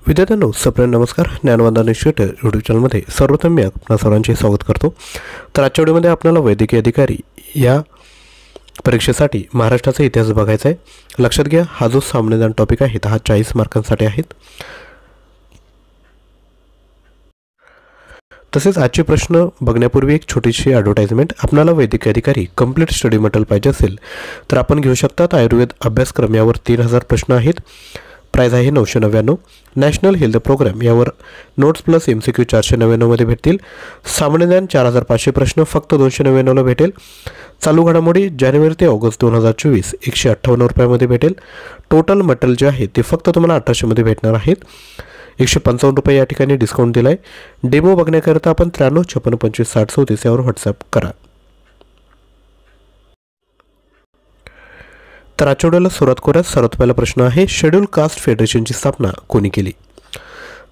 विद्यार्थ्यांनो सप्रेम नमस्कार. ज्ञानवंदन इन्स्टिट्यूट यूट्यूब चॅनलमध्ये सर्वप्रथम मी आपणा सर्वांचे स्वागत करतो. तर आजच्या व्हिडिओमध्ये आपल्याला वैद्यकीय अधिकारी या परीक्षेसाठी महाराष्ट्राचा इतिहास बघायचा आहे. लक्षात घ्या, हा जो सामान्यज्ञान टॉपिक आहे हा 40 मार्कांसाठी आहेत. तसेच आजचे प्रश्न बघण्यापूर्वी एक छोटीशी ॲडव्हर्टाइजमेंट. आपल्याला वैद्यकीय अधिकारी कंप्लीट स्टडी मटेरियल पाहिजे असेल तर आपण घेऊ शकतात. आयुर्वेद अभ्यासक्रम यावर 3000 प्रश्न आहेत. प्राइस आहे 999. नॅशनल हेल्थ प्रोग्राम यावर नोट्स प्लस MCQ 499 मध्ये भेटतील. सामान्य ज्ञान 4500 प्रश्न फक्त 299ला भेटेल. चालू घडामोडी जानेवारी ते ऑगस्ट 2024 158 रुपयामध्ये भेटेल. टोटल मटेरियल जे आहे ते फक्त तुम्हाला 1800 मध्ये भेटणार आहेत. 155 रुपये या ठिकाणी डिस्काउंट दिला आहे. डेमो बघण्याकरिता आपण 93 56 25 60 34 यावर व्हॉट्सअप करा. तर आजच्या व्हिडिओला सुरुवात करूया. सर्वात पहिला प्रश्न आहे, शेड्यूल कास्ट फेडरेशनची स्थापना कोणी केली?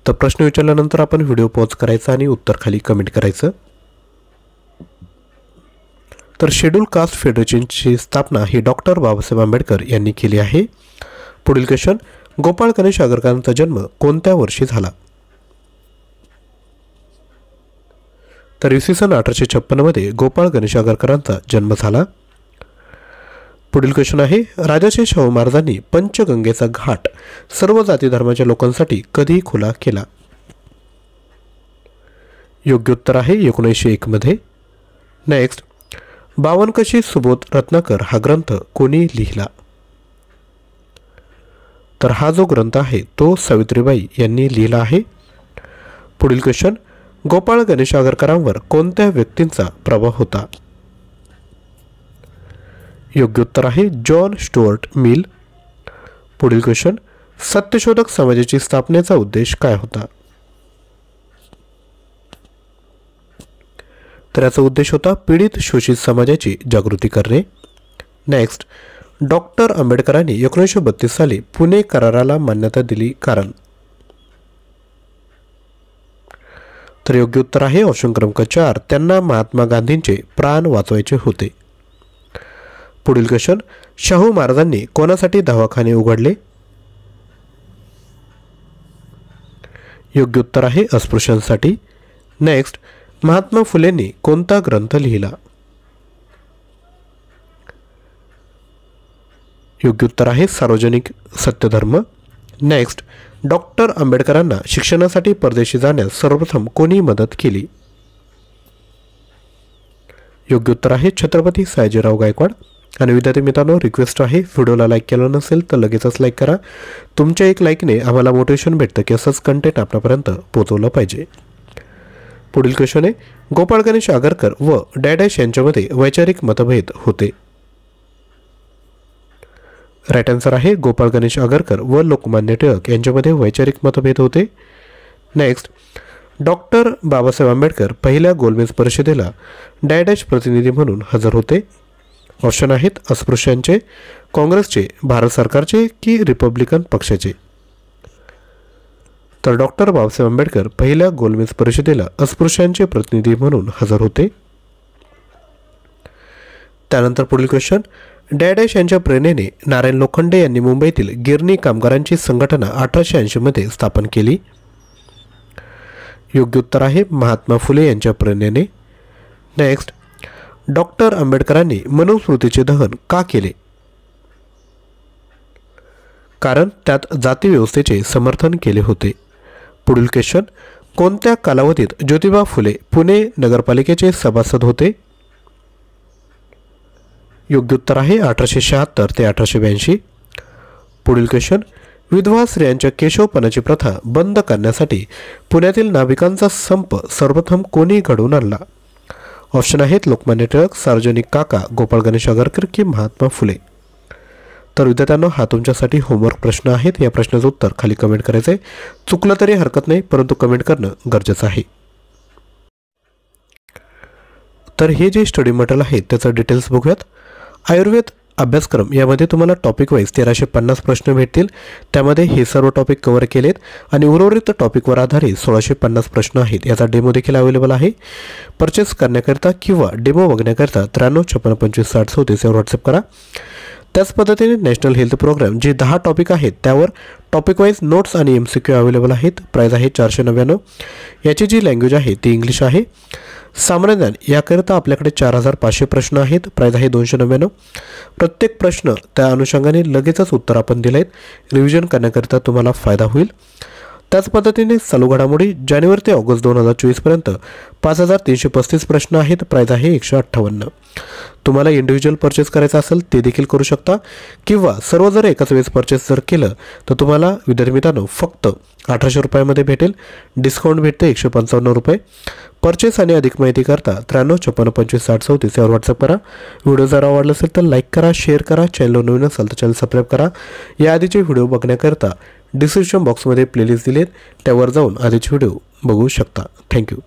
तर प्रश्न विचारल्यानंतर आपण व्हिडिओ पॉज करायचा आणि उत्तर खाली कमेंट करायचं. तर शेड्यूल कास्ट फेडरेशनची स्थापना ही डॉक्टर बाबासाहेब आंबेडकर यांनी केली आहे. पुढील क्वेश्चन, गोपाळ गणेश आगरकरांचा जन्म कोणत्या वर्षी झाला? तर इसवी सन 1856 मध्ये गोपाळ गणेश आगरकरांचा जन्म झाला. पुढील क्वेश्चन आहे, राजाचे शाहू महाराजांनी पंचगंगेचा घाट सर्व जाती धर्माच्या लोकांसाठी कधी खुला केला? योग्य उत्तर आहे 1901 मध्ये. नेक्स्ट, बावनकशी सुबोध रत्नाकर हा ग्रंथ कोणी लिहिला? तर हा जो ग्रंथ आहे तो सावित्रीबाई यांनी लिहिला आहे. पुढील क्वेश्चन, गोपाळ गणेश आगरकरांवर कोणत्या व्यक्तींचा प्रभाव होता? योग्य उत्तर आहे जॉन स्टुअर्ट मिल. पुढील क्वेश्चन, सत्यशोधक समाजाची स्थापनेचा उद्देश काय होता? तर याचा उद्देश होता पीडित शोषित समाजाची जागृती करणे. नेक्स्ट, डॉक्टर आंबेडकरांनी 1932 साली पुणे कराराला मान्यता दिली कारण? तर योग्य उत्तर आहे ऑप्शन क्रमांक 4, त्यांना महात्मा गांधींचे प्राण वाचवायचे होते. पुढील क्वेश्चन, शाहू महाराजांनी कोणासाठी दवाखाने उघडले? योग्य उत्तर आहे अस्पृश्यांसाठी. नेक्स्ट, महात्मा फुलेंनी कोणता ग्रंथ लिहिला? योग्य उत्तर आहे सार्वजनिक सत्यधर्म. नेक्स्ट, डॉक्टर आंबेडकरांना शिक्षणासाठी परदेशी जाण्यास सर्वप्रथम कोणी मदत केली? योग्य उत्तर आहे छत्रपती सयाजीराव गायकवाड. आणि विद्यार्थी मित्रांनो, रिक्वेस्ट आहे, व्हिडिओला लाईक केलं नसेल तर लगेचच लाईक करा. तुमच्या एक लाईकने आम्हाला मोटिवेशन भेटतं की असंच कंटेंट आपल्यापर्यंत पोहोचवलं पाहिजे. पुढील क्वेश्चन आहे, गोपाळ गणेश आगरकर व डॅडॅश यांच्यामध्ये वैचारिक मतभेद होते? राईट आन्सर आहे गोपाळ गणेश आगरकर व लोकमान्य टिळक यांच्यामध्ये वैचारिक मतभेद होते. नेक्स्ट, डॉक्टर बाबासाहेब आंबेडकर पहिल्या गोलमेज परिषदेला डॅडॅश प्रतिनिधी म्हणून हजर होते? ऑप्शन आहेत अस्पृश्यांचे, काँग्रेसचे, भारत सरकारचे की रिपब्लिकन पक्षाचे? तर डॉक्टर बाबासाहेब आंबेडकर पहिल्या गोलमेज परिषदेला अस्पृश्यांचे प्रतिनिधी म्हणून हजर होते. त्यानंतर पुढील क्वेश्चन, डॅडॅश यांच्या प्रेरणेने नारायण लोखंडे यांनी मुंबईतील गिरणी कामगारांची संघटना 1880 मध्ये स्थापन केली? योग्य उत्तर आहे महात्मा फुले यांच्या प्रेरणेने. नेक्स्ट, डॉक्टर आंबेडकरांनी मनुस्मृतीचे दहन का केले? कारण त्यात जाती व्यवस्थेचे समर्थन केले होते. पुढील क्वेश्चन, कोणत्या कालावधीत ज्योतिबा फुले पुणे नगरपालिकेचे सभासद होते? योग्य उत्तर आहे 1876 ते 1882. पुढील क्वेश्चन, विधवा स्त्रियांच्या केशवपणाची प्रथा बंद करण्यासाठी पुण्यातील नाभिकांचा संप सर्वप्रथम कोणी घडवून आणला? ऑप्शन आहेत लोकमान्य टिळक, सार्वजनिक काका, गोपाळ गणेश आगरकर की महात्मा फुले? तर विद्यार्थ्यांनो, हा तुमच्यासाठी होमवर्क प्रश्न आहेत. या प्रश्नाचं उत्तर खाली कमेंट करायचं आहे. चुकलं तरी हरकत नाही, परंतु कमेंट करणं गरजेचं आहे. तर हे जे स्टडी मटेरियल आहे त्याचं डिटेल्स बघूयात. आयुर्वेद अभ्यासक्रम यामध्ये तुम्हाला टॉपिक वाईज 1350 प्रश्न भेटतील. त्यामध्ये हे सर्व टॉपिक कव्हर केलेत आणि उर्वरित टॉपिकवर आधारित 1650 प्रश्न आहेत. याचा डेमो देखील अवेलेबल आहे. परचेस करण्याकरिता किंवा डेमो बघण्याकरिता 93 56 25 60 34 यावर व्हॉट्सअप करा. त्याच पद्धतीने नॅशनल हेल्थ प्रोग्राम जे 10 टॉपिक आहेत त्यावर टॉपिक वाईज नोट्स आणि MCQ अवेलेबल आहेत. प्राईज आहे 499. याची जी लँग्वेज आहे ती इंग्लिश आहे. सामान्य ज्ञान याकरिता आपल्याकडे 4500 प्रश्न आहेत. प्राईज आहे 299. प्रत्येक प्रश्न त्या अनुषंगाने लगेचच उत्तर आपण दिले आहेत. रिव्हिजन करण्याकरिता तुम्हाला फायदा होईल. त्याच पद्धतीने चालू घडामोडी जानेवारी ते ऑगस्ट 2024 पर्यंत 5335 प्रश्न आहेत. प्राईज आहे 158. तुम्हाला इंडिव्हिज्युअल परचेस करायचं असेल ते देखील करू शकता किंवा सर्व जर एकाच वेळेस परचेस जर केलं तर तुम्हाला विद्यार्थी मित्रांनो फक्त 1800 रुपयामध्ये भेटेल. डिस्काउंट भेटते 155 रुपये. परचेस आणि अधिक माहिती करता 93 56 25 60 34 यावर व्हॉट्सअप करा. व्हिडिओ जर आवडला असेल तर लाईक करा, शेअर करा. चॅनल नवीन असेल तर चॅनल सबस्क्राईब करा. या आधीचे व्हिडिओ बघण्याकरता डिस्क्रिप्शन बॉक्समध्ये प्लेलिस्ट दिलेत त्यावर जाऊन आधीचे व्हिडिओ बघू शकता. थँक्यू.